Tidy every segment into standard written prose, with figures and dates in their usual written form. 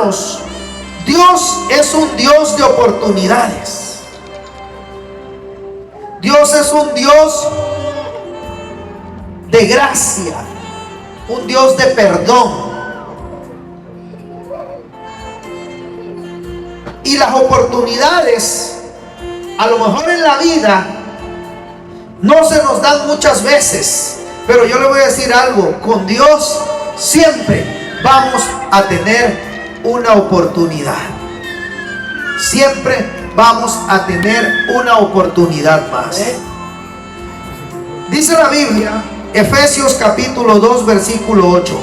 hermanos, Dios es un Dios de oportunidades. Dios es un Dios de gracia, un Dios de perdón. Y las oportunidades, a lo mejor en la vida, no se nos dan muchas veces. Pero yo le voy a decir algo, con Dios siempre vamos a tener una oportunidad. Siempre vamos a tener una oportunidad más. Dice la Biblia, Efesios capítulo 2, versículo 8.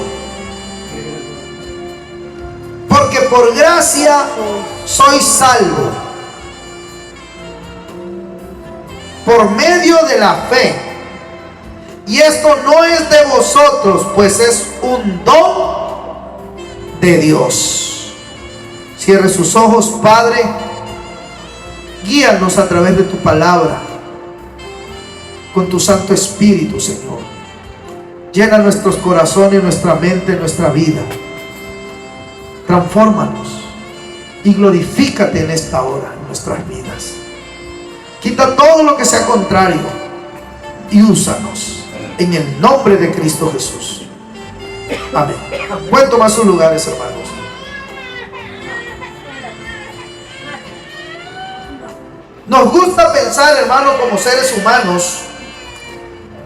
Porque por gracia sois salvo, por medio de la fe. Y esto no es de vosotros, pues es un don de Dios. Cierre sus ojos, Padre. Guíanos a través de tu palabra, con tu Santo Espíritu, Señor. Llena nuestros corazones, nuestra mente, nuestra vida. Transfórmanos y glorifícate en esta hora en nuestras vidas. Quita todo lo que sea contrario y úsanos en el nombre de Cristo Jesús. Amén. Pueden tomar sus lugares, hermanos. Nos gusta pensar, hermanos, como seres humanos,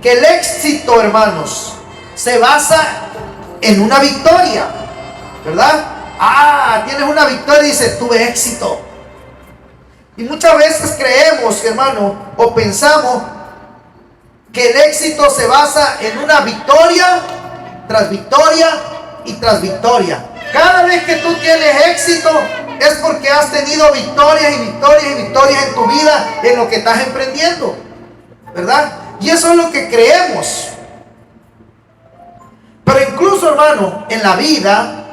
que el éxito, hermanos, se basa en una victoria, ¿verdad? Tienes una victoria y dices, tuve éxito. Y muchas veces creemos, hermano, o pensamos que el éxito se basa en una victoria tras victoria y tras victoria. Cada vez que tú tienes éxito es porque has tenido victorias y victorias y victorias en tu vida, en lo que estás emprendiendo, ¿verdad? Y eso es lo que creemos. Pero incluso, hermano, en la vida,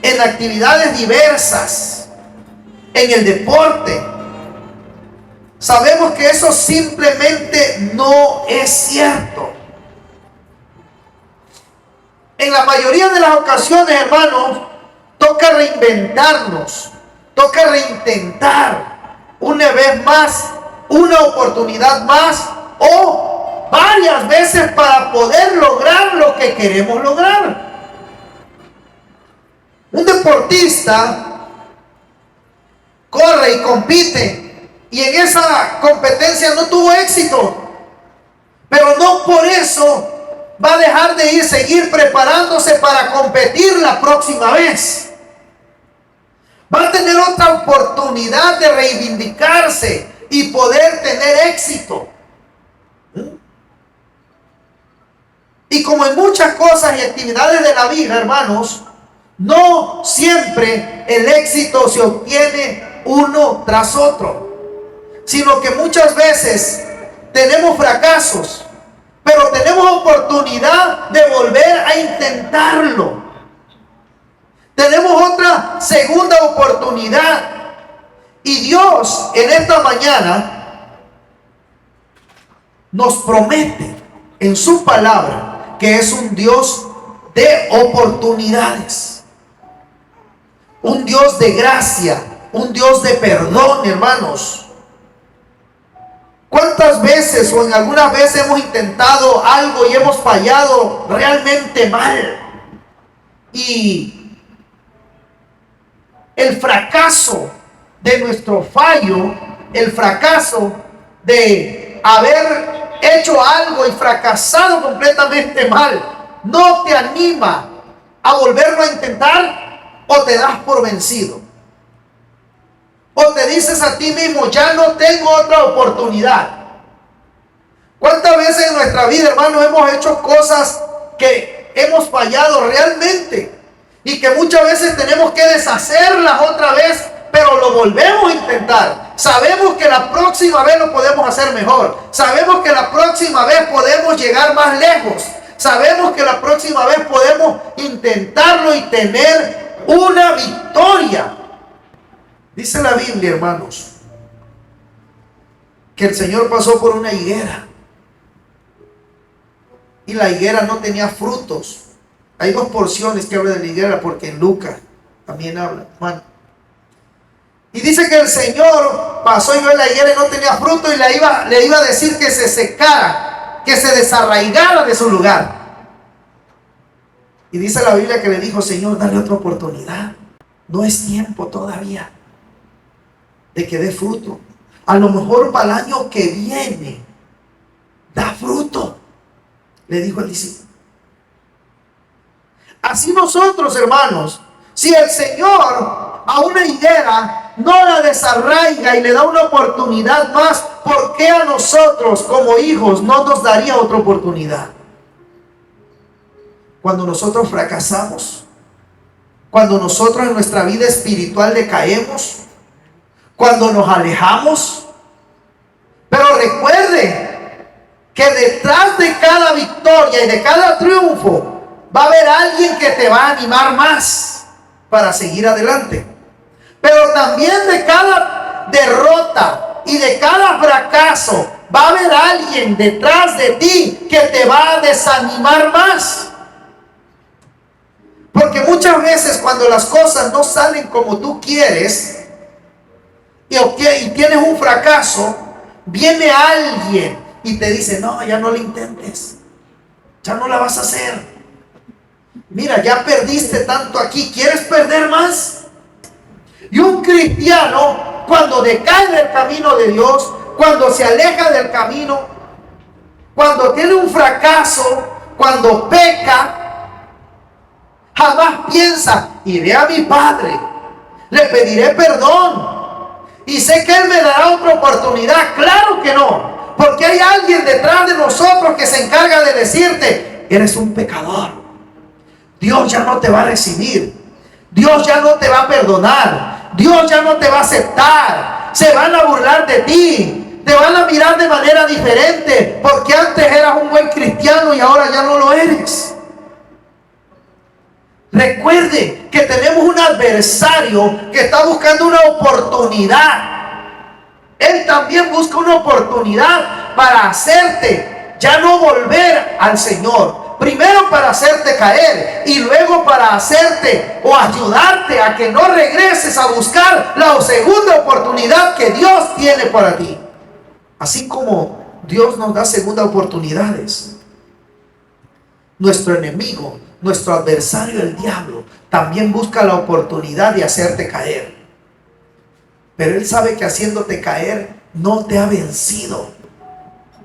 en actividades diversas, en el deporte, sabemos que eso simplemente no es cierto. En la mayoría de las ocasiones, hermanos, toca reinventarnos, toca reintentar una vez más, una oportunidad más o varias veces para poder lograr lo que queremos lograr. Un deportista corre y compite y en esa competencia no tuvo éxito, pero no por eso va a dejar de seguir preparándose para competir la próxima vez. Va a tener otra oportunidad de reivindicarse y poder tener éxito. Y como en muchas cosas y actividades de la vida, hermanos, no siempre el éxito se obtiene uno tras otro, sino que muchas veces tenemos fracasos, pero tenemos oportunidad de volver a intentarlo. Tenemos otra segunda oportunidad. Y Dios en esta mañana nos promete en su palabra que es un Dios de oportunidades, un Dios de gracia, un Dios de perdón, hermanos. ¿Cuántas veces o en algunas veces hemos intentado algo y hemos fallado realmente mal? Y el fracaso de nuestro fallo, el fracaso de haber hecho algo y fracasado completamente mal, no te anima a volverlo a intentar, o te das por vencido. O te dices a ti mismo, ya no tengo otra oportunidad. ¿Cuántas veces en nuestra vida, hermanos, hemos hecho cosas que hemos fallado realmente? Y que muchas veces tenemos que deshacerlas otra vez, pero lo volvemos a intentar. Sabemos que la próxima vez lo podemos hacer mejor. Sabemos que la próxima vez podemos llegar más lejos. Sabemos que la próxima vez podemos intentarlo y tener una victoria. Dice la Biblia, hermanos, que el Señor pasó por una higuera y la higuera no tenía frutos. Hay dos porciones que hablan de la higuera, porque en Lucas También habla, Juan. Y dice que el Señor pasó y vio la higuera y no tenía fruto y le iba a decir que se secara, que se desarraigara de su lugar. Y dice la Biblia que le dijo: Señor, dale otra oportunidad. No es tiempo todavía de que dé fruto. A lo mejor para el año que viene da fruto, le dijo el discípulo. Así nosotros, hermanos, si el Señor a una higuera no la desarraiga y le da una oportunidad más, ¿por qué a nosotros como hijos no nos daría otra oportunidad? Cuando nosotros fracasamos, cuando nosotros en nuestra vida espiritual decaemos, cuando nos alejamos. Pero recuerde que detrás de cada victoria y de cada triunfo va a haber alguien que te va a animar más para seguir adelante. Pero también de cada derrota y de cada fracaso va a haber alguien detrás de ti que te va a desanimar más. Porque muchas veces cuando las cosas no salen como tú quieres y tienes un fracaso, viene alguien y te dice: no, ya no lo intentes, ya no la vas a hacer. Mira, ya perdiste tanto aquí, ¿quieres perder más? Y un cristiano, cuando decae del camino de Dios, cuando se aleja del camino, cuando tiene un fracaso, cuando peca, jamás piensa: iré a mi Padre, le pediré perdón y sé que Él me dará otra oportunidad. Claro que no, porque hay alguien detrás de nosotros que se encarga de decirte: eres un pecador, Dios ya no te va a recibir, Dios ya no te va a perdonar, Dios ya no te va a aceptar, se van a burlar de ti, te van a mirar de manera diferente, porque antes eras un buen cristiano y ahora ya no lo eres. Recuerde que tenemos un adversario que está buscando una oportunidad. Él también busca una oportunidad para hacerte ya no volver al Señor. Primero para hacerte caer y luego para hacerte o ayudarte a que no regreses a buscar la segunda oportunidad que Dios tiene para ti. Así como Dios nos da segundas oportunidades, nuestro enemigo, nuestro adversario, el diablo, también busca la oportunidad de hacerte caer. Pero él sabe que haciéndote caer no te ha vencido.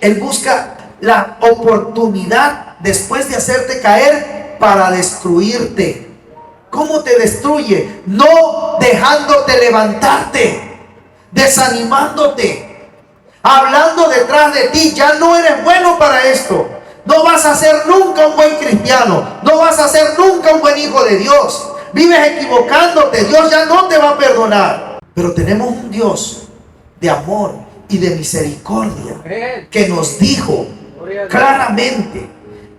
Él busca la oportunidad después de hacerte caer para destruirte. ¿Cómo te destruye? No dejándote levantarte, desanimándote, hablando detrás de ti: ya no eres bueno para esto, no vas a ser nunca un buen cristiano, no vas a ser nunca un buen hijo de Dios, vives equivocándote, Dios ya no te va a perdonar. Pero tenemos un Dios de amor y de misericordia que nos dijo claramente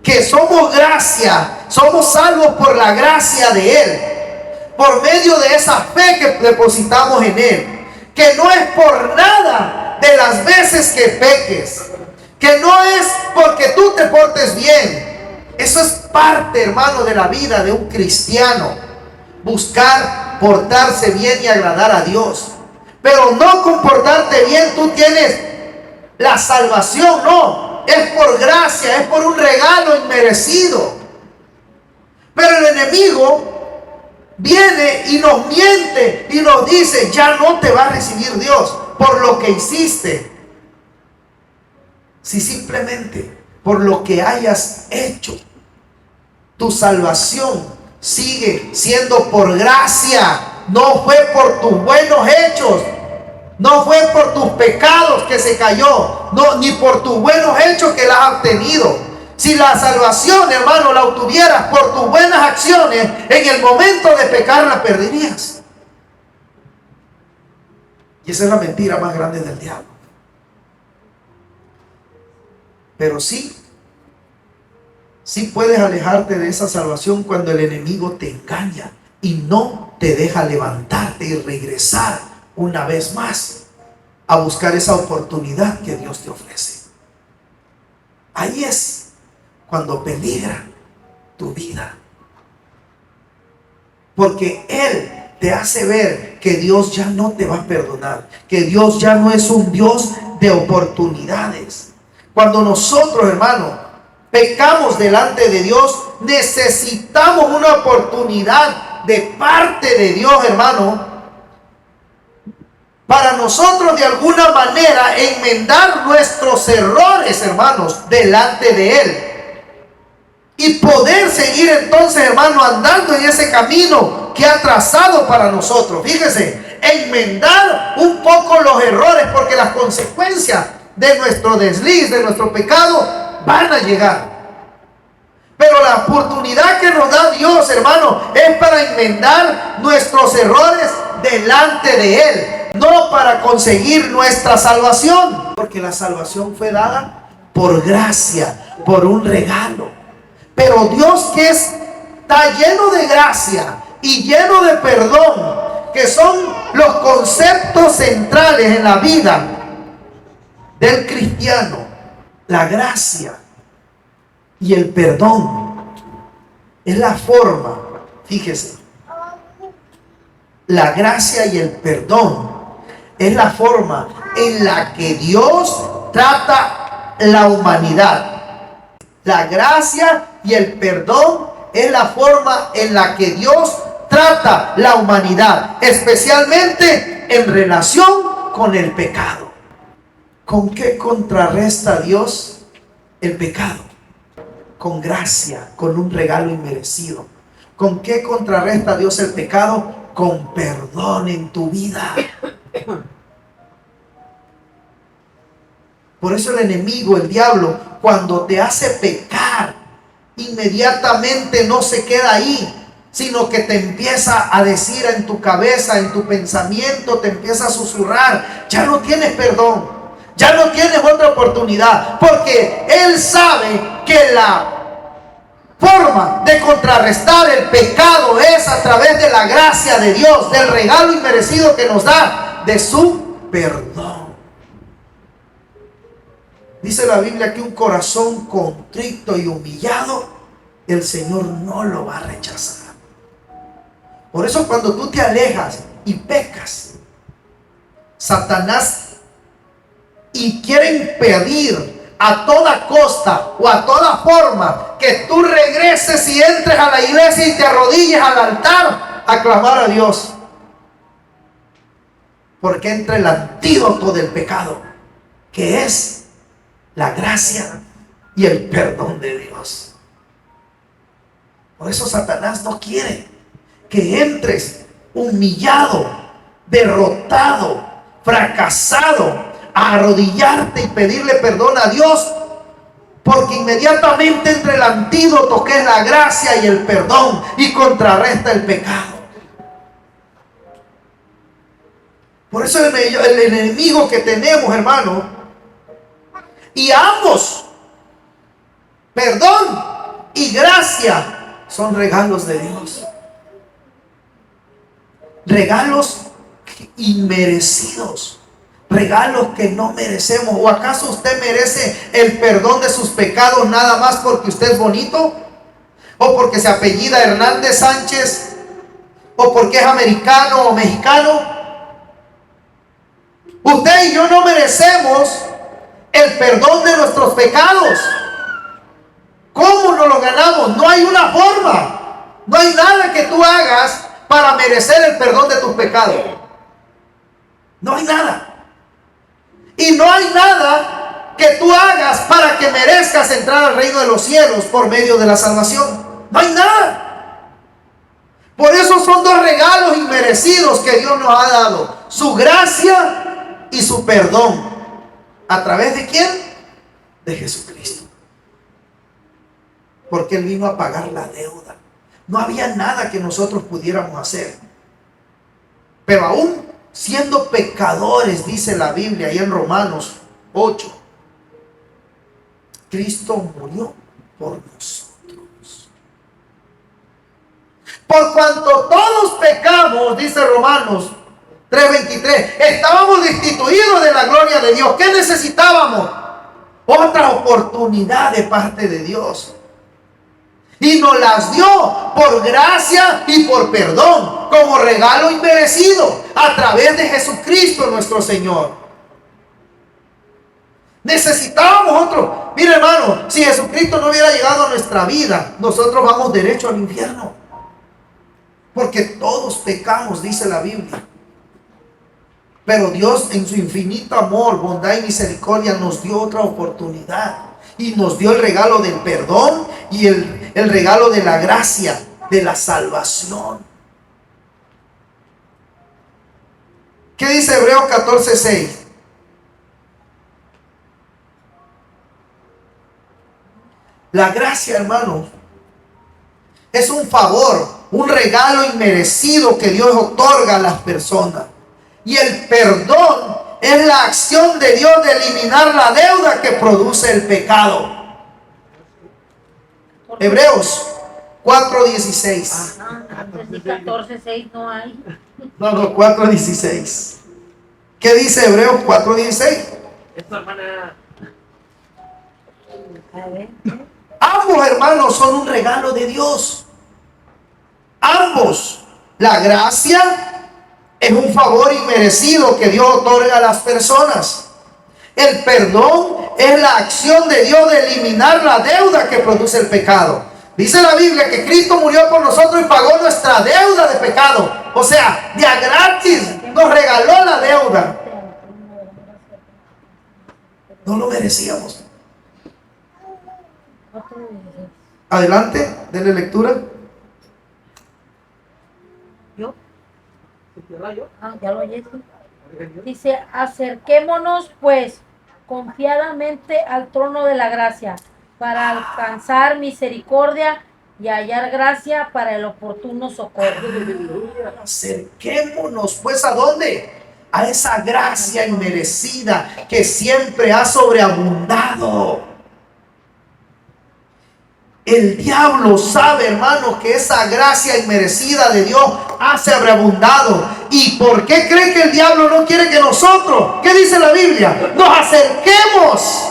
que somos gracia, somos salvos por la gracia de Él, por medio de esa fe que depositamos en Él, que no es por nada de las veces que peques, que no es porque tú te portes bien. Eso es parte, hermano, de la vida de un cristiano, buscar portarse bien y agradar a Dios. Pero no con portarte bien tú tienes la salvación, no, es por gracia, es por un regalo inmerecido. Pero el enemigo viene y nos miente y nos dice: ya no te va a recibir Dios por lo que hiciste, si simplemente por lo que hayas hecho. Tu salvación sigue siendo por gracia, no fue por tus buenos hechos, no fue por tus pecados que se cayó, no, ni por tus buenos hechos que la has obtenido. Si la salvación, hermano, la obtuvieras por tus buenas acciones, en el momento de pecar la perderías. Y esa es la mentira más grande del diablo. Pero sí puedes alejarte de esa salvación cuando el enemigo te engaña y no te deja levantarte y regresar una vez más a buscar esa oportunidad que Dios te ofrece. Ahí es cuando peligra tu vida, porque Él te hace ver que Dios ya no te va a perdonar, que Dios ya no es un Dios de oportunidades. Cuando nosotros, hermano, pecamos delante de Dios, necesitamos una oportunidad de parte de Dios, hermano, para nosotros de alguna manera enmendar nuestros errores, hermanos, delante de Él. Y poder seguir entonces, hermano, andando en ese camino que ha trazado para nosotros. Fíjese, enmendar un poco los errores, porque las consecuencias de nuestro desliz, de nuestro pecado, van a llegar. Pero la oportunidad que nos da Dios, hermano, es para enmendar nuestros errores delante de Él, no para conseguir nuestra salvación, porque la salvación fue dada por gracia, por un regalo. Pero Dios, que está lleno de gracia y lleno de perdón, que son los conceptos centrales en la vida del cristiano, la gracia y el perdón es la forma, fíjese, la gracia y el perdón es la forma en la que Dios trata la humanidad. La gracia y el perdón es la forma en la que Dios trata la humanidad, especialmente en relación con el pecado. ¿Con qué contrarresta Dios el pecado? Con gracia, con un regalo inmerecido. ¿Con qué contrarresta Dios el pecado? Con perdón en tu vida. Por eso el enemigo, el diablo, cuando te hace pecar, inmediatamente no se queda ahí, sino que te empieza a decir en tu cabeza, en tu pensamiento, te empieza a susurrar: ya no tienes perdón, ya no tienes otra oportunidad, porque él sabe que la forma de contrarrestar el pecado es a través de la gracia de Dios, del regalo inmerecido que nos da, de su perdón. Dice la Biblia que un corazón contrito y humillado, el Señor no lo va a rechazar. Por eso cuando tú te alejas y pecas, Satanás y quiere impedir a toda costa o a toda forma que tú regreses y entres a la iglesia y te arrodilles al altar a clamar a Dios. Porque entra el antídoto del pecado, que es la gracia y el perdón de Dios. Por eso Satanás no quiere que entres humillado, derrotado, fracasado, a arrodillarte y pedirle perdón a Dios, porque inmediatamente entra el antídoto, que es la gracia y el perdón, y contrarresta el pecado. Por eso el enemigo que tenemos, hermano, y ambos, perdón y gracia, son regalos de Dios. Regalos inmerecidos. Regalos que no merecemos. ¿O acaso usted merece el perdón de sus pecados nada más porque usted es bonito? ¿O porque se apellida Hernández Sánchez? ¿O porque es americano o mexicano? Usted y yo no merecemos el perdón de nuestros pecados. ¿Cómo nos lo ganamos? No hay una forma. No hay nada que tú hagas para merecer el perdón de tus pecados. No hay nada. Y no hay nada que tú hagas para que merezcas entrar al reino de los cielos por medio de la salvación. No hay nada. Por eso son dos regalos inmerecidos que Dios nos ha dado: su gracia y su perdón. ¿A través de quién? De Jesucristo. Porque Él vino a pagar la deuda. No había nada que nosotros pudiéramos hacer. Pero aún siendo pecadores, dice la Biblia ahí en Romanos 8, Cristo murió por nosotros. Por cuanto todos pecamos, dice Romanos 3:23, estábamos destituidos de la gloria de Dios. ¿Qué necesitábamos? Otra oportunidad de parte de Dios. Y nos las dio por gracia y por perdón. como regalo inmerecido a través de Jesucristo nuestro Señor. Necesitábamos otro. Mira, hermano, si Jesucristo no hubiera llegado a nuestra vida, nosotros vamos derecho al infierno. Porque todos pecamos, dice la Biblia. Pero Dios, en su infinito amor, bondad y misericordia, nos dio otra oportunidad. Y nos dio el regalo del perdón y el regalo de la gracia, de la salvación. ¿Qué dice Hebreos 14:6? La gracia, hermanos, es un favor, un regalo inmerecido que Dios otorga a las personas. Y el perdón es la acción de Dios de eliminar la deuda que produce el pecado. Hebreos 4:16. 14:6 no hay. No, 4:16. ¿Qué dice Hebreos 4:16? Esta hermana. A ver. Ambos, hermanos, son un regalo de Dios. Ambos. La gracia es un favor inmerecido que Dios otorga a las personas. El perdón es la acción de Dios de eliminar la deuda que produce el pecado. Dice la Biblia que Cristo murió por nosotros y pagó nuestra deuda de pecado. O sea, de a gratis nos regaló la deuda. No lo merecíamos. Adelante, denle lectura. ¿Yo? Ya lo oí. Dice, acerquémonos pues confiadamente al trono de la gracia para alcanzar misericordia y hallar gracia para el oportuno socorro. Acerquémonos pues, ¿a dónde? A esa gracia inmerecida que siempre ha sobreabundado. El diablo sabe, hermano, que esa gracia inmerecida de Dios ha sobreabundado. ¿Y por qué cree que el diablo no quiere que nosotros, qué dice la Biblia, nos acerquemos?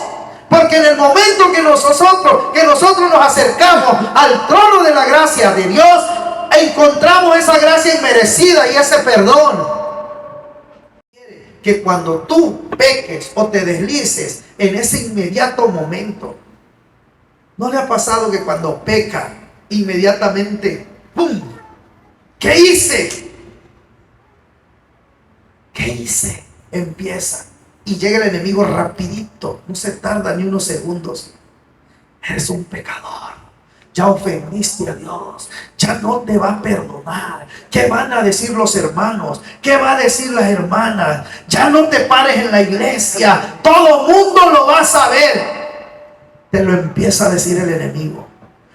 Porque en el momento que nosotros nos acercamos al trono de la gracia de Dios, encontramos esa gracia inmerecida y ese perdón. Que cuando tú peques o te deslices en ese inmediato momento, ¿no le ha pasado que cuando peca, inmediatamente, ¡pum! ¿Qué hice? ¿Qué hice? Empieza. Y llega el enemigo rapidito. No se tarda ni unos segundos. Eres un pecador. Ya ofendiste a Dios. Ya no te va a perdonar. ¿Qué van a decir los hermanos? ¿Qué va a decir las hermanas? Ya no te pares en la iglesia. Todo mundo lo va a saber. Te lo empieza a decir el enemigo.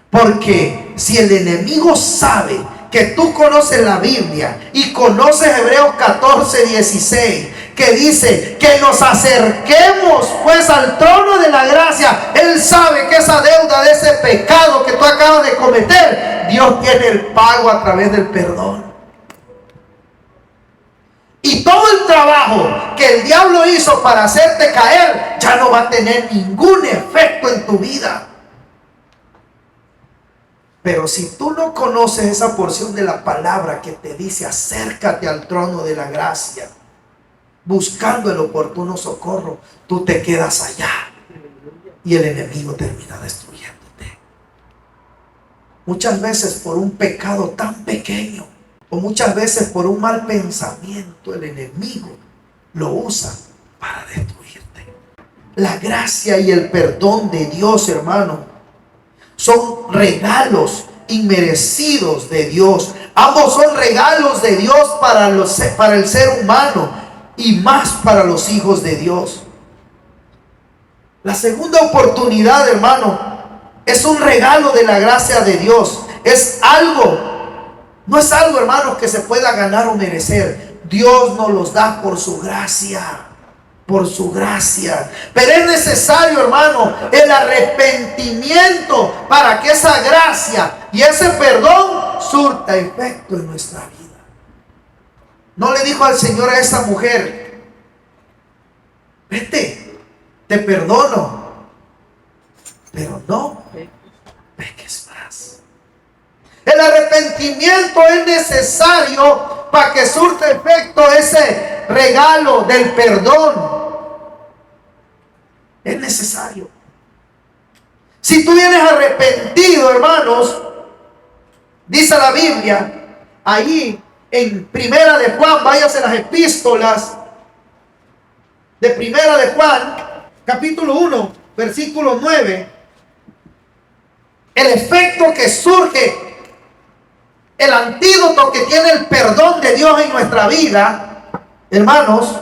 Porque si el enemigo sabe que tú conoces la Biblia y conoces Hebreos 14:16, que dice que nos acerquemos pues al trono de la gracia, él sabe que esa deuda de ese pecado que tú acabas de cometer, Dios tiene el pago a través del perdón. Y todo el trabajo que el diablo hizo para hacerte caer ya no va a tener ningún efecto en tu vida. Pero si tú no conoces esa porción de la palabra que te dice acércate al trono de la gracia, buscando el oportuno socorro, tú te quedas allá y el enemigo termina destruyéndote. Muchas veces por un pecado tan pequeño, o muchas veces por un mal pensamiento, el enemigo lo usa para destruirte. La gracia y el perdón de Dios, hermano, son regalos inmerecidos de Dios. Ambos son regalos de Dios para el ser humano y más para los hijos de Dios. La segunda oportunidad, hermano, es un regalo de la gracia de Dios. No es algo, hermanos, que se pueda ganar o merecer. Dios nos los da por su gracia. Por su gracia. Pero es necesario, hermano, el arrepentimiento para que esa gracia y ese perdón surta efecto en nuestra vida. No le dijo al Señor a esa mujer: vete, te perdono, pero no peques más. El arrepentimiento arrepentimiento es necesario para que surta efecto ese regalo del perdón. Es necesario. Si tú vienes arrepentido, hermanos, dice la Biblia, ahí en Primera de Juan, váyase las epístolas de Primera de Juan, capítulo 1, versículo 9, el efecto que surge, el antídoto que tiene el perdón de Dios en nuestra vida, hermanos,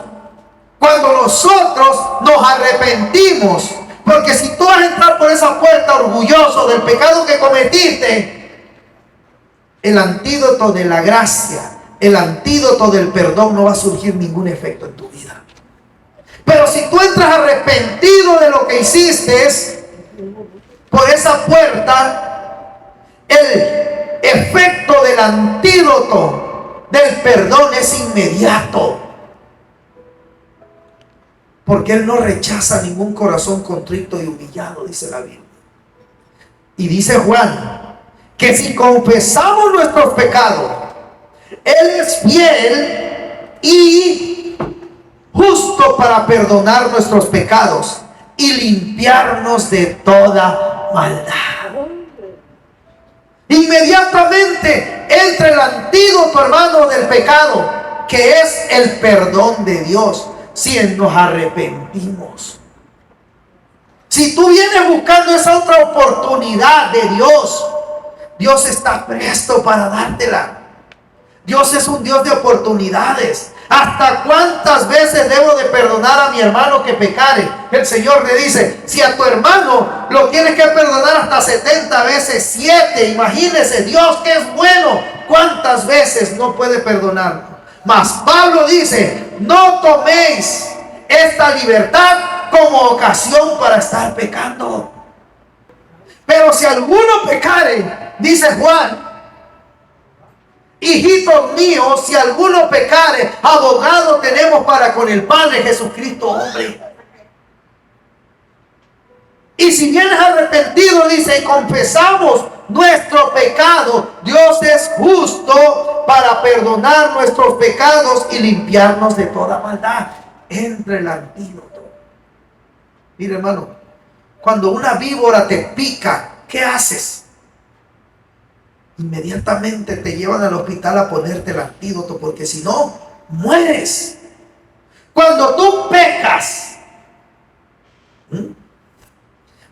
cuando nosotros nos arrepentimos. Porque si tú vas a entrar por esa puerta orgulloso del pecado que cometiste, el antídoto de la gracia, el antídoto del perdón no va a surgir ningún efecto en tu vida. Pero si tú entras arrepentido de lo que hiciste por esa puerta, el efecto del antídoto del perdón es inmediato. Porque Él no rechaza ningún corazón contrito y humillado, dice la Biblia. Y dice Juan, que si confesamos nuestros pecados, Él es fiel y justo para perdonar nuestros pecados y limpiarnos de toda maldad. Inmediatamente entra el antídoto, hermano, del pecado, que es el perdón de Dios. Si nos arrepentimos, si tú vienes buscando esa otra oportunidad de Dios, Dios está presto para dártela. Dios es un Dios de oportunidades. ¿Hasta cuántas veces debo de perdonar a mi hermano que pecare? El Señor le dice, si a tu hermano lo tienes que perdonar hasta 70 veces 7, imagínese, Dios que es bueno, ¿cuántas veces no puede perdonar? Mas Pablo dice, no toméis esta libertad como ocasión para estar pecando. Pero si alguno pecare, dice Juan, hijitos míos, si alguno pecare, abogado tenemos para con el Padre, Jesucristo hombre. Y si vienes arrepentido, dice, y confesamos nuestro pecado, Dios es justo para perdonar nuestros pecados y limpiarnos de toda maldad. Entre el antídoto. Mire, hermano, cuando una víbora te pica, ¿qué haces? Inmediatamente te llevan al hospital a ponerte el antídoto, porque si no, mueres. Cuando tú pecas,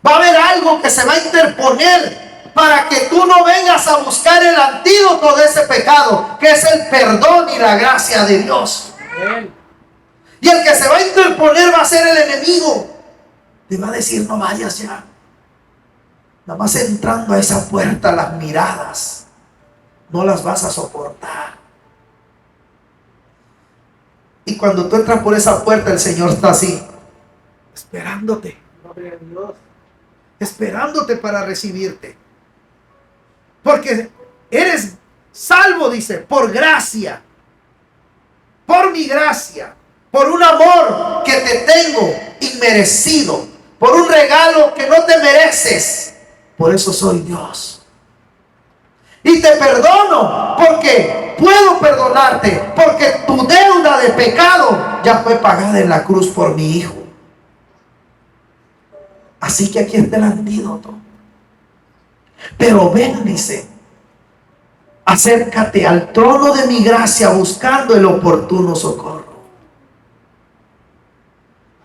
va a haber algo que se va a interponer para que tú no vengas a buscar el antídoto de ese pecado, que es el perdón y la gracia de Dios. Y el que se va a interponer va a ser el enemigo. Te va a decir, no vayas ya. Nada más entrando a esa puerta, las miradas no las vas a soportar. Y cuando tú entras por esa puerta, el Señor está así, esperándote. Esperándote para recibirte. Porque eres salvo, dice, por gracia. Por mi gracia. Por un amor que te tengo inmerecido. Por un regalo que no te mereces. Por eso soy Dios. Y te perdono porque puedo perdonarte. Porque tu deuda de pecado ya fue pagada en la cruz por mi Hijo. Así que aquí está el antídoto. Pero ven, dice, acércate al trono de mi gracia buscando el oportuno socorro.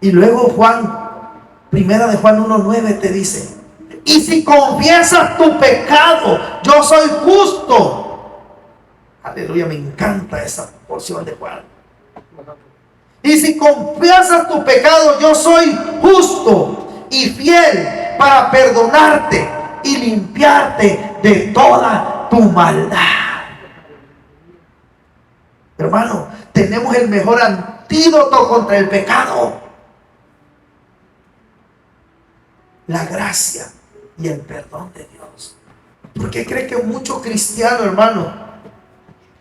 Y luego Primera de Juan 1:9 te dice, y si confiesas tu pecado, yo soy justo. Aleluya, me encanta esa porción de Juan. Y si confiesas tu pecado, yo soy justo y fiel para perdonarte y limpiarte de toda tu maldad. Hermano, tenemos el mejor antídoto contra el pecado: la gracia y el perdón de Dios. ¿Por qué cree que mucho cristiano, hermano,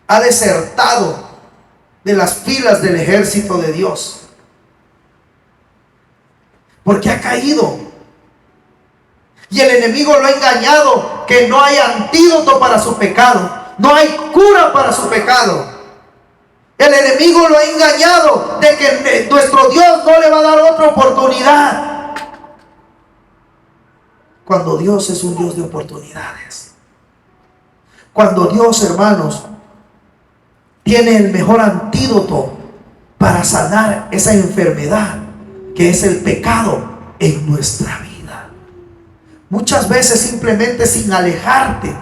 ha desertado de las filas del ejército de Dios? Porque ha caído. Y el enemigo lo ha engañado que no hay antídoto para su pecado. No hay cura para su pecado. El enemigo lo ha engañado de que nuestro Dios no le va a dar otra oportunidad. Cuando Dios es un Dios de oportunidades. Cuando Dios, hermanos, tiene el mejor antídoto para sanar esa enfermedad que es el pecado en nuestra vida. Muchas veces simplemente sin alejarte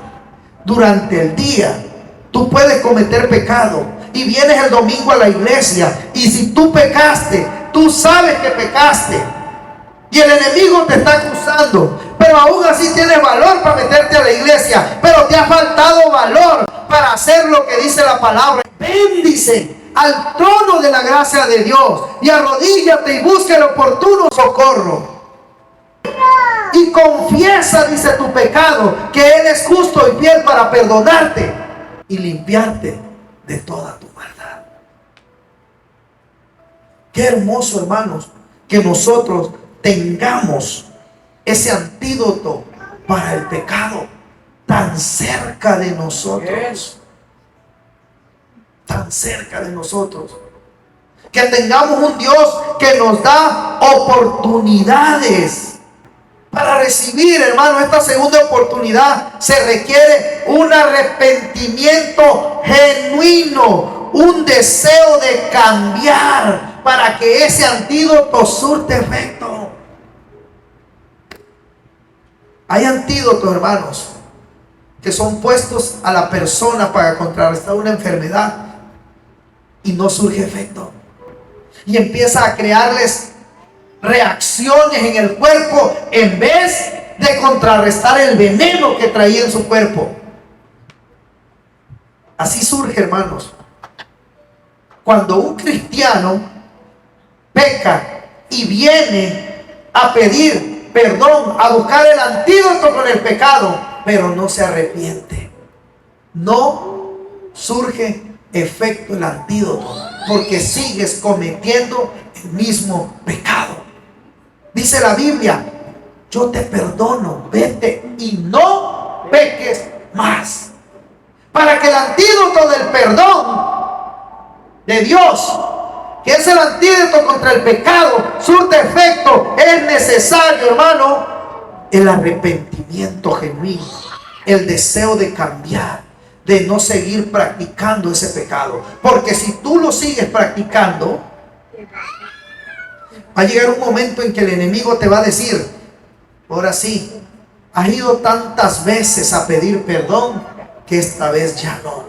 durante el día, tú puedes cometer pecado y vienes el domingo a la iglesia, y si tú pecaste, tú sabes que pecaste y el enemigo te está acusando, pero aún así tienes valor para meterte a la iglesia, pero te ha faltado valor para hacer lo que dice la palabra. Bendice al trono de la gracia de Dios y arrodíllate y busca el oportuno socorro. Y confiesa, dice, tu pecado, que Él es justo y fiel para perdonarte y limpiarte de toda tu maldad. Qué hermoso, hermanos, que nosotros tengamos ese antídoto para el pecado tan cerca de nosotros. Tan cerca de nosotros. Que tengamos un Dios que nos da oportunidades. Para recibir, hermano, esta segunda oportunidad se requiere un arrepentimiento genuino, un deseo de cambiar para que ese antídoto surte efecto. Hay antídotos, hermanos, que son puestos a la persona para contrarrestar una enfermedad y no surge efecto. Y empieza a crearles reacciones en el cuerpo en vez de contrarrestar el veneno que traía en su cuerpo. Así surge, hermanos, cuando un cristiano peca y viene a pedir perdón, a buscar el antídoto con el pecado, pero no se arrepiente. No surge efecto el antídoto, porque sigues cometiendo el mismo pecado. Dice la Biblia: yo te perdono, vete y no peques más. Para que el antídoto del perdón de Dios, que es el antídoto contra el pecado, surte efecto, es necesario, hermano, el arrepentimiento genuino, el deseo de cambiar, de no seguir practicando ese pecado. Porque si tú lo sigues practicando, va a llegar un momento en que el enemigo te va a decir: ahora sí, has ido tantas veces a pedir perdón que esta vez ya no.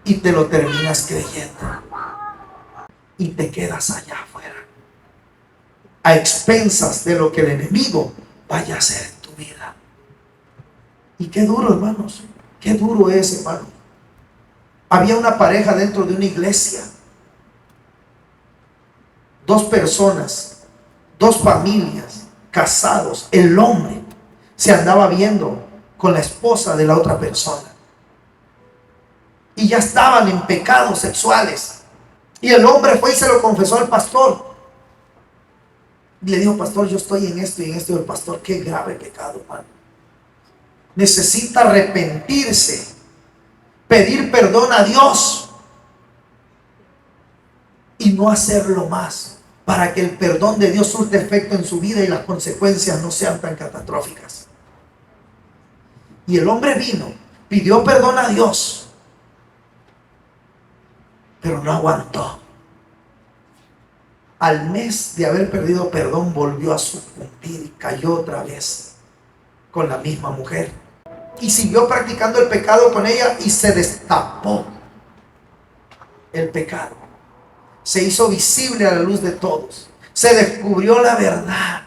Y te lo terminas creyendo. Y te quedas allá afuera, a expensas de lo que el enemigo vaya a hacer en tu vida. Y qué duro, hermanos, qué duro es, hermano. Había una pareja dentro de una iglesia. Dos personas, dos familias, casados. El hombre se andaba viendo con la esposa de la otra persona. Y ya estaban en pecados sexuales. Y el hombre fue y se lo confesó al pastor. Y le dijo: pastor, yo estoy en esto y en esto. Y el pastor: qué grave pecado, hermano. Necesita arrepentirse, pedir perdón a Dios y no hacerlo más, para que el perdón de Dios surte efecto en su vida y las consecuencias no sean tan catastróficas. Y el hombre vino, pidió perdón a Dios, pero no aguantó. Al mes de haber perdido perdón, volvió a sucumbir y cayó otra vez con la misma mujer. Y siguió practicando el pecado con ella, y se destapó el pecado. Se hizo visible a la luz de todos. Se descubrió la verdad.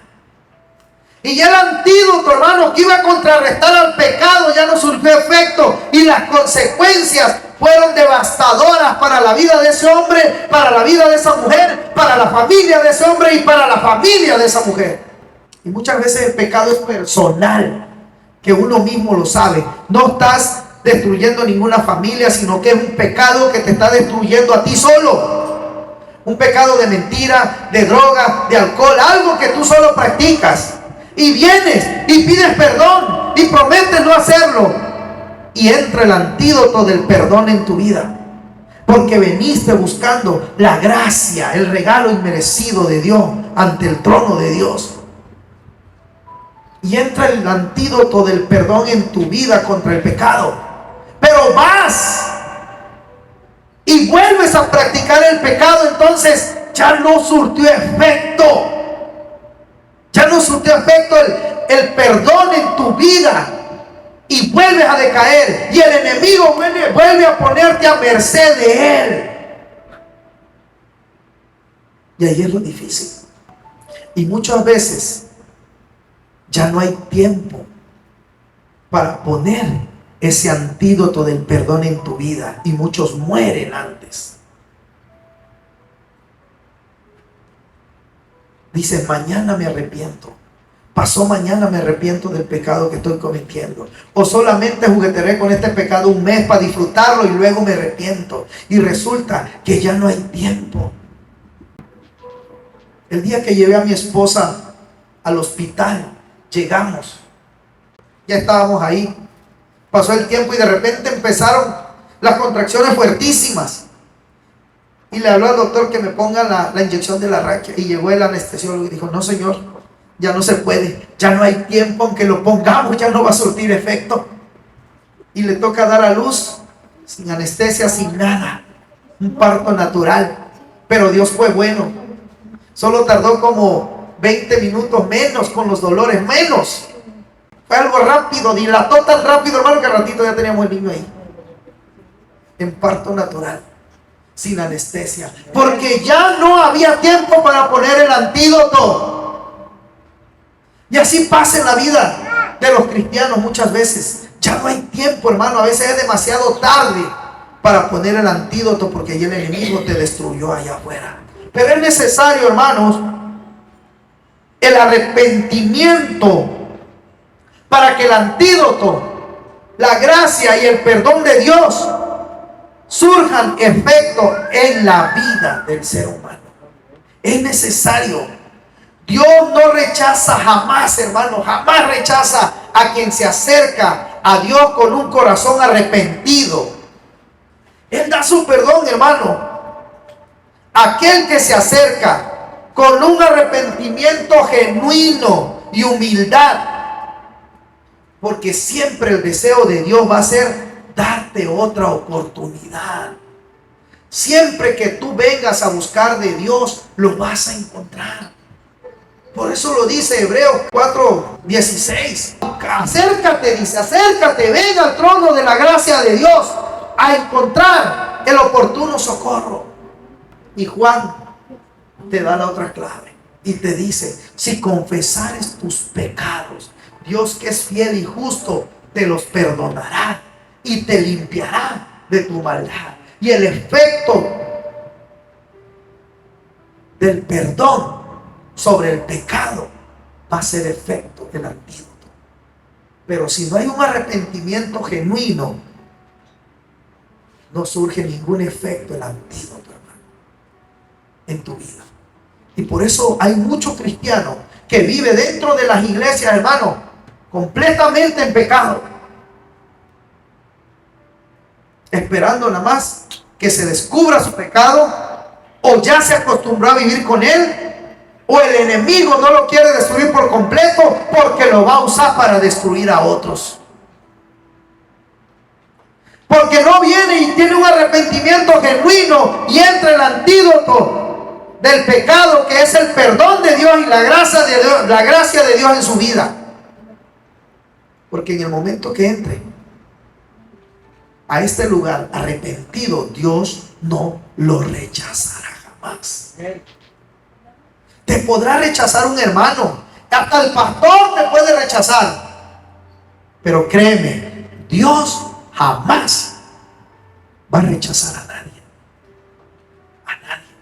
Y ya el antídoto, hermano, que iba a contrarrestar al pecado, ya no surgió efecto. Y las consecuencias fueron devastadoras para la vida de ese hombre, para la vida de esa mujer, para la familia de ese hombre y para la familia de esa mujer. Y muchas veces el pecado es personal, que uno mismo lo sabe. No estás destruyendo ninguna familia, sino que es un pecado que te está destruyendo a ti solo. Un pecado de mentira, de droga, de alcohol, algo que tú solo practicas. Y vienes y pides perdón y prometes no hacerlo. y entra el antídoto del perdón en tu vida. Porque veniste buscando la gracia, el regalo inmerecido de Dios ante el trono de Dios. Y entra el antídoto del perdón en tu vida contra el pecado. Pero vas y vuelves a practicar el pecado, entonces ya no surtió efecto. Ya no surtió efecto el perdón en tu vida. Y vuelves a decaer. Y el enemigo vuelve a ponerte a merced de él. Y ahí es lo difícil. Y muchas veces ya no hay tiempo para poner ese antídoto del perdón en tu vida. Y muchos mueren antes. Dices, mañana me arrepiento. Pasó mañana, me arrepiento del pecado que estoy cometiendo. O solamente juguetearé con este pecado un mes para disfrutarlo y luego me arrepiento. Y resulta que ya no hay tiempo. El día que llevé a mi esposa al hospital, llegamos. Ya estábamos ahí. Pasó el tiempo y de repente empezaron las contracciones fuertísimas. Y le habló al doctor que me ponga la inyección de la raquia. Y llegó el anestesiólogo y dijo, no señor, ya no se puede, ya no hay tiempo, aunque lo pongamos ya no va a surtir efecto. Y le toca dar a luz sin anestesia, sin nada, un parto natural. Pero Dios fue bueno, solo tardó como 20 minutos menos con los dolores, menos. Fue algo rápido, dilató tan rápido, hermano, que al ratito ya teníamos el niño ahí en parto natural, sin anestesia, porque ya no había tiempo para poner el antídoto. Y así pasa en la vida de los cristianos muchas veces. Ya no hay tiempo, hermano. A veces es demasiado tarde para poner el antídoto, porque ya el enemigo te destruyó allá afuera. Pero es necesario, hermanos, el arrepentimiento para que el antídoto, la gracia y el perdón de Dios surjan efecto en la vida del ser humano. Es necesario. Dios no rechaza jamás, hermano, jamás rechaza a quien se acerca a Dios con un corazón arrepentido. Él da su perdón, hermano. Aquel que se acerca con un arrepentimiento genuino y humildad. Porque siempre el deseo de Dios va a ser darte otra oportunidad. Siempre que tú vengas a buscar de Dios, lo vas a encontrar. Por eso lo dice Hebreos 4:16. Acércate, dice, acércate, ven al trono de la gracia de Dios a encontrar el oportuno socorro. Y Juan te da la otra clave y te dice, si confesares tus pecados, Dios, que es fiel y justo, te los perdonará y te limpiará de tu maldad. Y el efecto del perdón sobre el pecado va a ser efecto del antídoto. Pero si no hay un arrepentimiento genuino, no surge ningún efecto del antídoto, hermano, en tu vida. Y por eso hay muchos cristianos que viven dentro de las iglesias, hermano, completamente en pecado, esperando nada más que se descubra su pecado, o ya se acostumbró a vivir con él, o el enemigo no lo quiere destruir por completo porque lo va a usar para destruir a otros. Porque no viene y tiene un arrepentimiento genuino y entra el antídoto del pecado, que es el perdón de Dios y la gracia de Dios en su vida. Porque en el momento que entre a este lugar arrepentido, Dios no lo rechazará jamás. Te podrá rechazar un hermano, hasta el pastor te puede rechazar, pero créeme, Dios jamás va a rechazar a nadie. A nadie.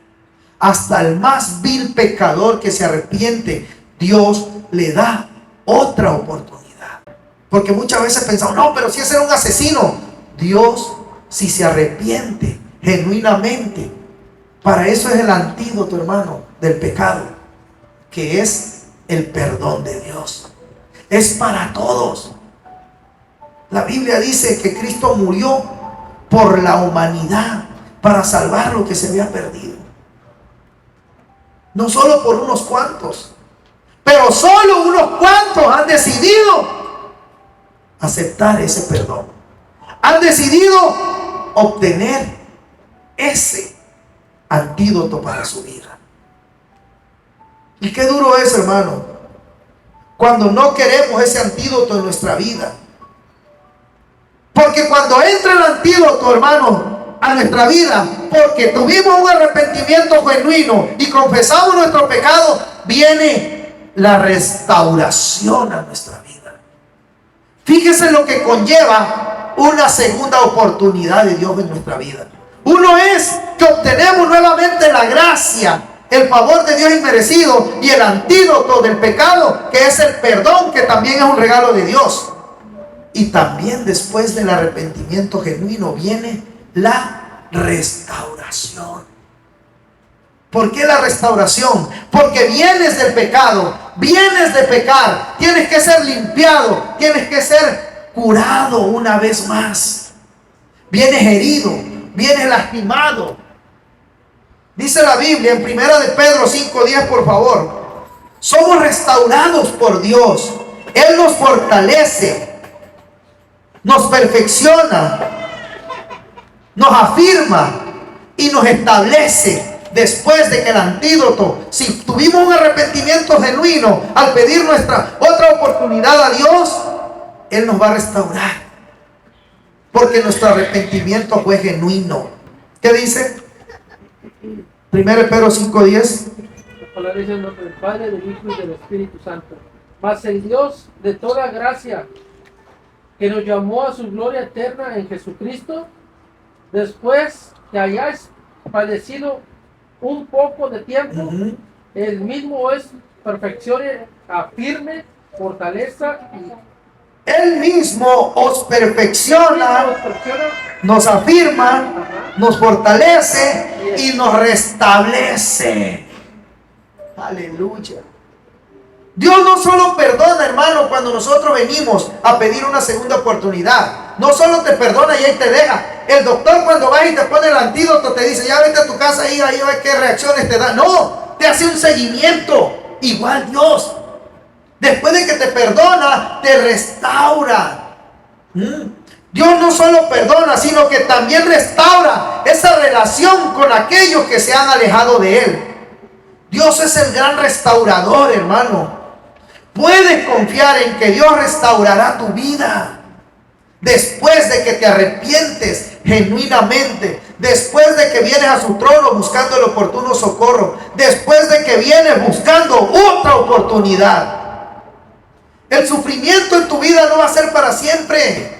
Hasta el más vil pecador que se arrepiente, Dios le da otra oportunidad. Porque muchas veces pensamos, no, pero si ese era un asesino. Dios, si se arrepiente genuinamente, para eso es el antídoto, hermano, del pecado, que es el perdón de Dios. Es para todos. La Biblia dice que Cristo murió por la humanidad para salvar lo que se había perdido. No solo por unos cuantos, pero solo unos cuantos han decidido aceptar ese perdón. Han decidido obtener ese antídoto para su vida. Y qué duro es, hermano, cuando no queremos ese antídoto en nuestra vida. Porque cuando entra el antídoto, hermano, a nuestra vida, porque tuvimos un arrepentimiento genuino y confesamos nuestro pecado, viene la restauración a nuestra vida. Fíjese lo que conlleva una segunda oportunidad de Dios en nuestra vida. Uno es que obtenemos nuevamente la gracia, el favor de Dios inmerecido y el antídoto del pecado, que es el perdón, que también es un regalo de Dios. Y también después del arrepentimiento genuino viene la restauración. ¿Por qué la restauración? Porque vienes del pecado, vienes de pecar, tienes que ser limpiado, tienes que ser curado una vez más. Vienes herido, vienes lastimado. Dice la Biblia en 1 de Pedro 5:10, por favor. Somos restaurados por Dios. Él nos fortalece, nos perfecciona, nos afirma y nos establece después de que el antídoto, si tuvimos un arrepentimiento genuino al pedir nuestra otra oportunidad a Dios, Él nos va a restaurar, porque nuestro arrepentimiento fue genuino. ¿Qué dice? 1 Pedro 5:10. La palabra dice en nombre del Padre, del Hijo y del Espíritu Santo. Mas el Dios de toda gracia, que nos llamó a su gloria eterna en Jesucristo, después que hayáis padecido un poco de tiempo, el mismo es perfeccione, afirme, fortaleza y Él mismo os perfecciona, nos afirma, nos fortalece y nos restablece. Aleluya. Dios no solo perdona, hermano, cuando nosotros venimos a pedir una segunda oportunidad. No solo te perdona y ahí te deja. El doctor, cuando va y te pone el antídoto, te dice, ya vete a tu casa y ahí ve qué reacciones te da. No, te hace un seguimiento. Igual Dios, después de que te perdona, te restaura. Dios no solo perdona, sino que también restaura esa relación con aquellos que se han alejado de Él. Dios es el gran restaurador, hermano. Puedes confiar en que Dios restaurará tu vida después de que te arrepientes genuinamente, después de que vienes a su trono buscando el oportuno socorro, después de que vienes buscando otra oportunidad. El sufrimiento en tu vida no va a ser para siempre.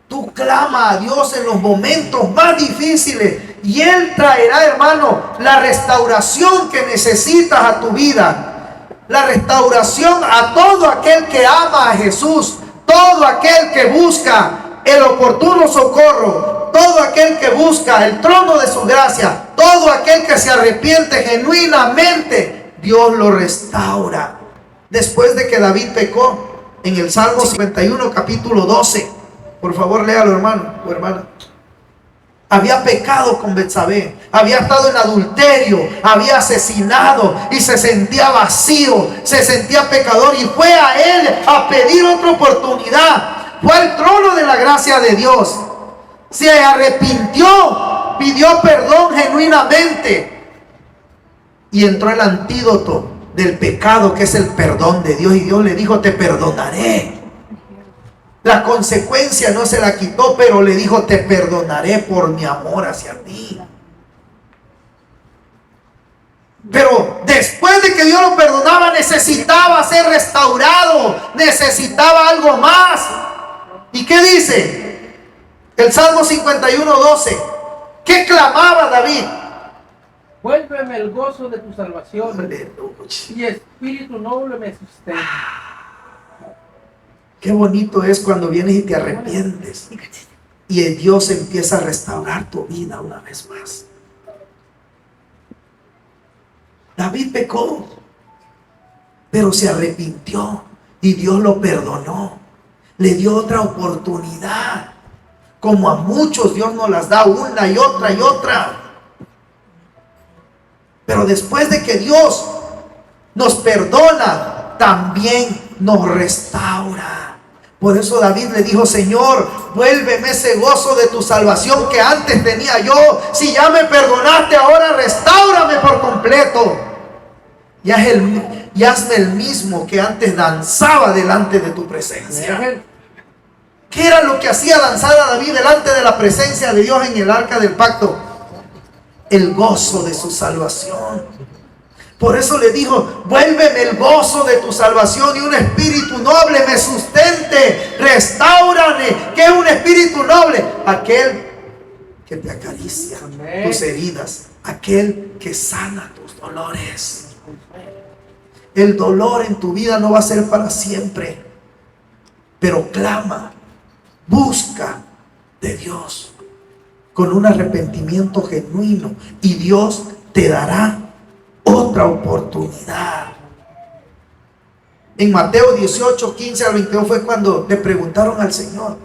Tú clama a Dios en los momentos más difíciles y Él traerá, hermano, la restauración que necesitas a tu vida. La restauración a todo aquel que ama a Jesús, todo aquel que busca el oportuno socorro, todo aquel que busca el trono de su gracia, todo aquel que se arrepiente genuinamente, Dios lo restaura. Después de que David pecó, en el Salmo 51, capítulo 12, por favor léalo, hermano o hermana. Había pecado con Betsabé, había estado en adulterio, había asesinado y se sentía vacío, se sentía pecador y fue a él a pedir otra oportunidad. Fue al trono de la gracia de Dios, se arrepintió, pidió perdón genuinamente y entró el antídoto del pecado, que es el perdón de Dios, y Dios le dijo, te perdonaré. La consecuencia no se la quitó, pero le dijo, te perdonaré por mi amor hacia ti. Pero después de que Dios lo perdonaba, necesitaba ser restaurado, necesitaba algo más. ¿Y qué dice? El Salmo 51:12. ¿Qué clamaba David? vuélveme el gozo de tu salvación. Aleluya. Y espíritu noble me sustenta. Qué bonito es cuando vienes y te arrepientes y el Dios empieza a restaurar tu vida una vez más. David pecó, pero se arrepintió y Dios lo perdonó. Le dio otra oportunidad. Como a muchos Dios nos las da una y otra y otra. Pero después de que Dios nos perdona, también nos restaura. Por eso David le dijo: Señor, vuélveme ese gozo de tu salvación que antes tenía yo. Si ya me perdonaste, ahora restáurame por completo. Y hazme el mismo que antes danzaba delante de tu presencia. ¿Qué era lo que hacía danzar a David delante de la presencia de Dios en el arca del pacto? El gozo de su salvación. Por eso le dijo: vuélveme el gozo de tu salvación y un espíritu noble me sustente. Restáurame. ¿Qué es un espíritu noble? Aquel que te acaricia tus heridas, aquel que sana tus dolores. El dolor en tu vida no va a ser para siempre, pero clama, busca de Dios con un arrepentimiento genuino y Dios te dará otra oportunidad. En Mateo 18, 15 al 22 fue cuando le preguntaron al Señor: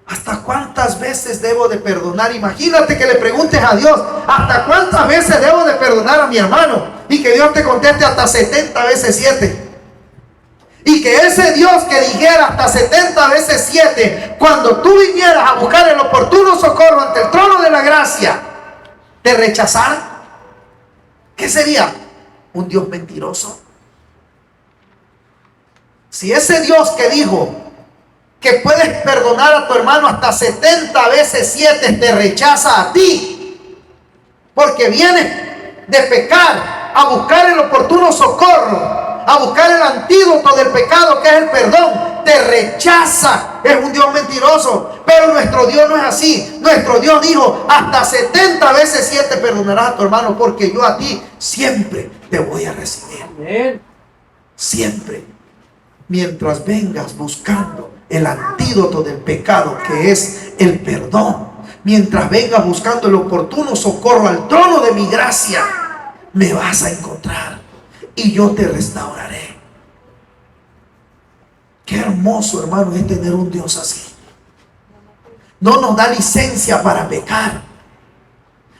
¿hasta cuántas veces debo de perdonar? Imagínate que le preguntes a Dios: ¿hasta cuántas veces debo de perdonar a mi hermano? Y que Dios te conteste: hasta 70 veces 7. Y que ese Dios que dijera hasta 70 veces 7, cuando tú vinieras a buscar el oportuno socorro ante el trono de la gracia, te rechazara. ¿Qué sería? ¿Un Dios mentiroso? Si ese Dios que dijo que puedes perdonar a tu hermano hasta 70 veces 7 te rechaza a ti, porque vienes de pecar a buscar el oportuno socorro, a buscar el antídoto del pecado, que es el perdón, te rechaza, es un Dios mentiroso. Pero nuestro Dios no es así. Nuestro Dios dijo: hasta 70 veces 7 perdonarás a tu hermano, porque yo a ti siempre te voy a recibir. Amén. Siempre. Mientras vengas buscando el antídoto del pecado, que es el perdón, mientras vengas buscando el oportuno socorro al trono de mi gracia, me vas a encontrar y yo te restauraré. Qué hermoso, hermano, es tener un Dios así. No nos da licencia para pecar,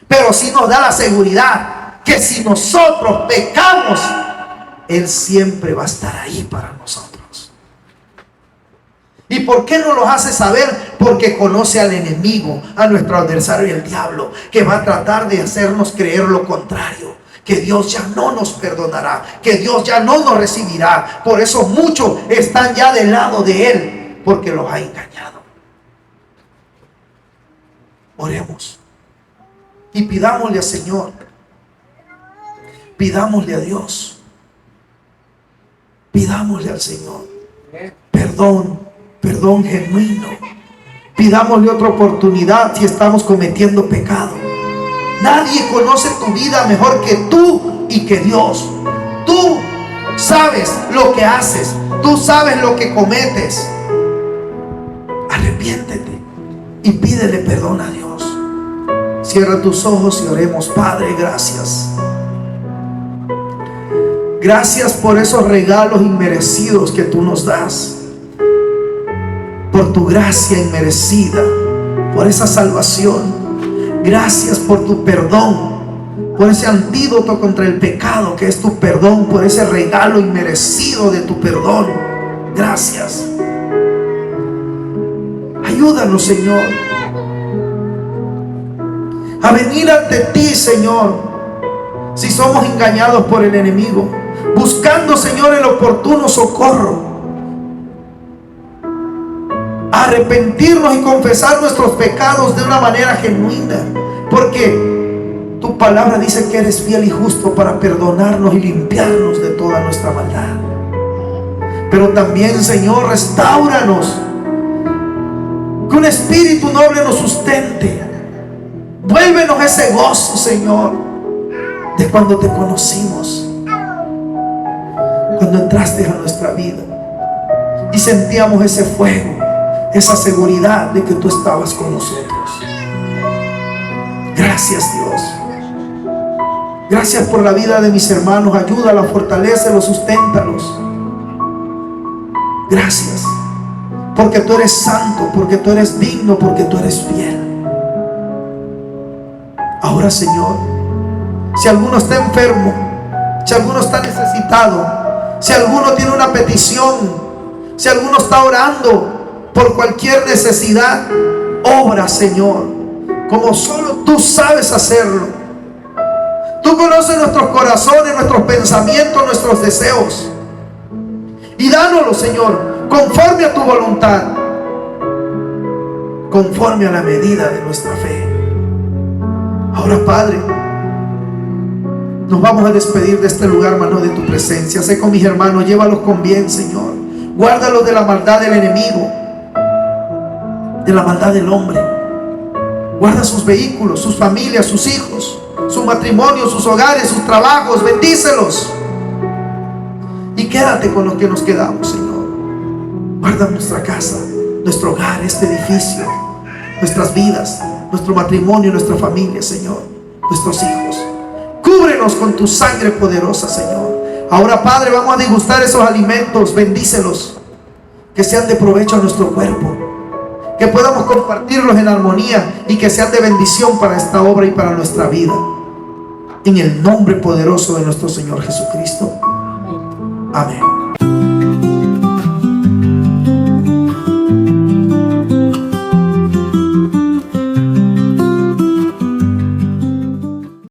pero sí nos da la seguridad que si nosotros pecamos, Él siempre va a estar ahí para nosotros. ¿Y por qué no los hace saber? Porque conoce al enemigo, a nuestro adversario, el diablo, que va a tratar de hacernos creer lo contrario, que Dios ya no nos perdonará, que Dios ya no nos recibirá. Por eso muchos están ya del lado de Él, porque los ha engañado. Oremos y pidámosle al Señor, pidámosle a Dios, pidámosle al Señor perdón genuino. Pidámosle otra oportunidad si estamos cometiendo pecado. Nadie conoce tu vida mejor que tú y que Dios. Tú sabes lo que haces, tú sabes lo que cometes. Arrepiéntete y pídele perdón a Dios. Cierra tus ojos y oremos. Padre, gracias. Gracias por esos regalos inmerecidos que tú nos das, por tu gracia inmerecida, por esa salvación. Gracias por tu perdón, por ese antídoto contra el pecado que es tu perdón, por ese regalo inmerecido de tu perdón. Gracias. Ayúdanos, Señor, a venir ante ti, Señor, si somos engañados por el enemigo, buscando, Señor, el oportuno socorro, a arrepentirnos y confesar nuestros pecados de una manera genuina, porque tu palabra dice que eres fiel y justo para perdonarnos y limpiarnos de toda nuestra maldad. Pero también, Señor, restáuranos, que un espíritu noble nos sustente. Vuélvenos ese gozo, Señor, de cuando te conocimos, cuando entraste a nuestra vida y sentíamos ese fuego, esa seguridad de que tú estabas con nosotros. Gracias, Dios. Gracias por la vida de mis hermanos. Ayúdalos, fortalécelos, susténtalos. Gracias, porque tú eres santo, porque tú eres digno, porque tú eres fiel. Ahora, Señor, si alguno está enfermo, si alguno está necesitado, si alguno tiene una petición, si alguno está orando por cualquier necesidad, obra, Señor, como solo tú sabes hacerlo. Tú conoces nuestros corazones, nuestros pensamientos, nuestros deseos, y dánoslo, Señor, conforme a tu voluntad, conforme a la medida de nuestra fe. Ahora, Padre, nos vamos a despedir de este lugar, mas no de tu presencia. Sé con mis hermanos, llévalos con bien, Señor. Guárdalos de la maldad del enemigo, de la maldad del hombre. Guarda sus vehículos, sus familias, sus hijos, su matrimonio, sus hogares, sus trabajos. Bendícelos. Y quédate con los que nos quedamos, Señor. Guarda nuestra casa, nuestro hogar, este edificio, nuestras vidas, nuestro matrimonio, nuestra familia, Señor, nuestros hijos. Cúbrenos con tu sangre poderosa, Señor. Ahora, Padre, vamos a degustar esos alimentos. Bendícelos, que sean de provecho a nuestro cuerpo, que podamos compartirlos en armonía y que sean de bendición para esta obra y para nuestra vida. En el nombre poderoso de nuestro Señor Jesucristo. Amén.